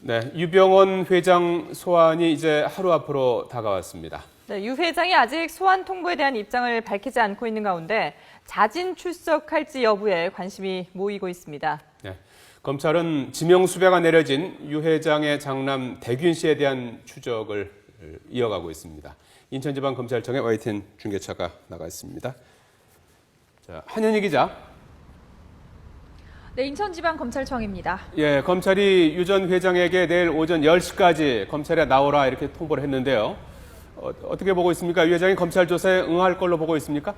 네, 유병언 회장 소환이 이제 하루 앞으로 다가왔습니다. 네, 유 회장이 아직 소환 통보에 대한 입장을 밝히지 않고 있는 가운데 자진 출석할지 여부에 관심이 모이고 있습니다. 네, 검찰은 지명수배가 내려진 유 회장의 장남 대균 씨에 대한 추적을 이어가고 있습니다. 인천지방검찰청의 YTN 중계차가 나가 있습니다. 자, 한현희 기자. 네, 인천지방검찰청입니다. 예, 검찰이 유 전 회장에게 내일 오전 10시까지 검찰에 나오라 이렇게 통보를 했는데요. 어떻게 보고 있습니까? 유 회장이 검찰 조사에 응할 걸로 보고 있습니까?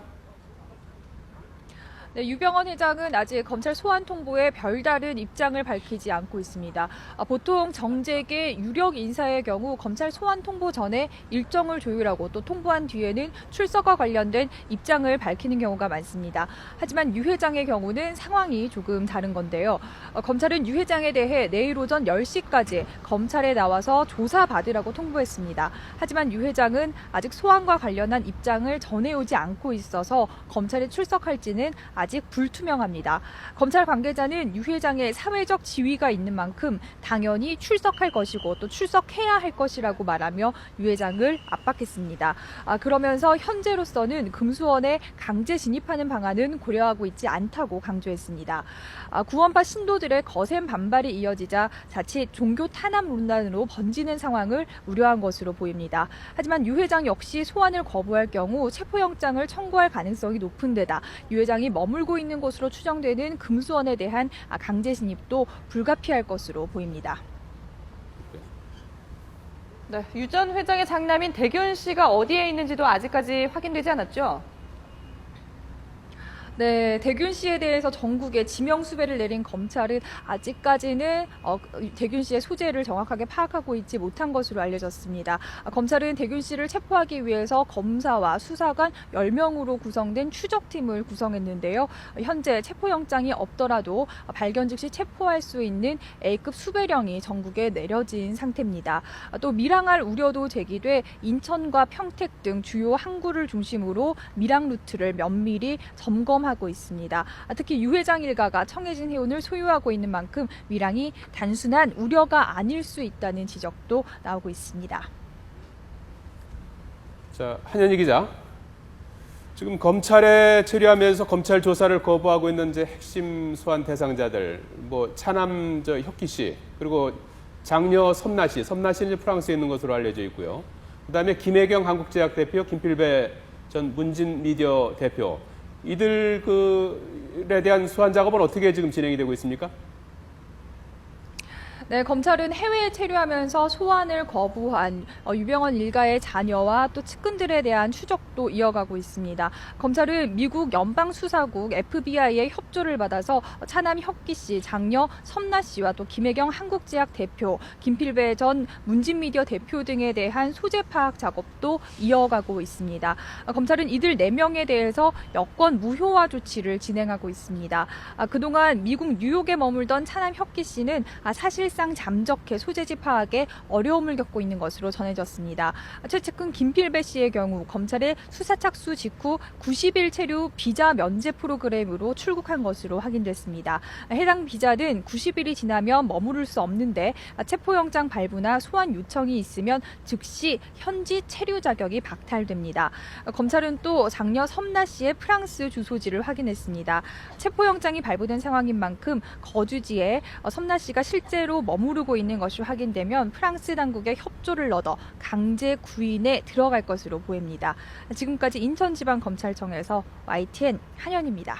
네, 유병언 회장은 아직 검찰 소환 통보에 별다른 입장을 밝히지 않고 있습니다. 보통 정재계 유력 인사의 경우 검찰 소환 통보 전에 일정을 조율하고 또 통보한 뒤에는 출석과 관련된 입장을 밝히는 경우가 많습니다. 하지만 유 회장의 경우는 상황이 조금 다른 건데요. 검찰은 유 회장에 대해 내일 오전 10시까지 검찰에 나와서 조사받으라고 통보했습니다. 하지만 유 회장은 아직 소환과 관련한 입장을 전해오지 않고 있어서 검찰에 출석할지는 아직 불투명합니다. 검찰 관계자는 유 회장의 사회적 지위가 있는 만큼 당연히 출석할 것이고 또 출석해야 할 것이라고 말하며 유 회장을 압박했습니다. 그러면서 현재로서는 금수원에 강제 진입하는 방안은 고려하고 있지 않다고 강조했습니다. 구원파 신도들의 거센 반발이 이어지자 자칫 종교 탄압 논란으로 번지는 상황을 우려한 것으로 보입니다. 하지만 유 회장 역시 소환을 거부할 경우 체포영장을 청구할 가능성이 높은 데다 유 회장이 머물고 있는 곳으로 추정되는 금수원에 대한 강제 진입도 불가피할 것으로 보입니다. 네, 유 전 회장의 장남인 대균 씨가 어디에 있는지도 아직까지 확인되지 않았죠? 네, 대균 씨에 대해서 전국에 지명수배를 내린 검찰은 아직까지는 대균 씨의 소재를 정확하게 파악하고 있지 못한 것으로 알려졌습니다. 검찰은 대균 씨를 체포하기 위해서 검사와 수사관 10명으로 구성된 추적팀을 구성했는데요. 현재 체포영장이 없더라도 발견 즉시 체포할 수 있는 A급 수배령이 전국에 내려진 상태입니다. 또 밀항할 우려도 제기돼 인천과 평택 등 주요 항구를 중심으로 밀항 루트를 면밀히 점검하고 있습니다. 특히 유 회장 일가가 청해진 해운을 소유하고 있는 만큼 밀항이 단순한 우려가 아닐 수 있다는 지적도 나오고 있습니다. 자, 한현희 기자. 지금 검찰에 체류하면서 검찰 조사를 거부하고 있는 이제 핵심 소환 대상자들, 차남 혁기 씨, 그리고 장녀 섬나 씨는 프랑스에 있는 것으로 알려져 있고요. 그다음에 김혜경 한국제약 대표, 김필배 전 문진미디어 대표. 이들에 대한 소환 작업은 어떻게 지금 진행이 되고 있습니까? 네, 검찰은 해외에 체류하면서 소환을 거부한 유병언 일가의 자녀와 또 측근들에 대한 추적도 이어가고 있습니다. 검찰은 미국 연방수사국 FBI의 협조를 받아서 차남 혁기 씨, 장녀 섬나 씨와 또 김혜경 한국제약 대표, 김필배 전 문진미디어 대표 등에 대한 소재 파악 작업도 이어가고 있습니다. 검찰은 이들 4명에 대해서 여권 무효화 조치를 진행하고 있습니다. 그동안 미국 뉴욕에 머물던 차남 혁기 씨는 사실상 잠적해 소재지 파악에 어려움을 겪고 있는 것으로 전해졌습니다. 최측근 김필배 씨의 경우 검찰의 수사 착수 직후 90일 체류 비자 면제 프로그램으로 출국한 것으로 확인됐습니다. 해당 비자는 90일이 지나면 머무를 수 없는데 체포영장 발부나 소환 요청이 있으면 즉시 현지 체류 자격이 박탈됩니다. 검찰은 또 장녀 섬나 씨의 프랑스 주소지를 확인했습니다. 체포영장이 발부된 상황인 만큼 거주지에 섬나 씨가 실제로 머무르고 있는 것이 확인되면 프랑스 당국의 협조를 얻어 강제 구인에 들어갈 것으로 보입니다. 지금까지 인천지방검찰청에서 YTN 한현입니다.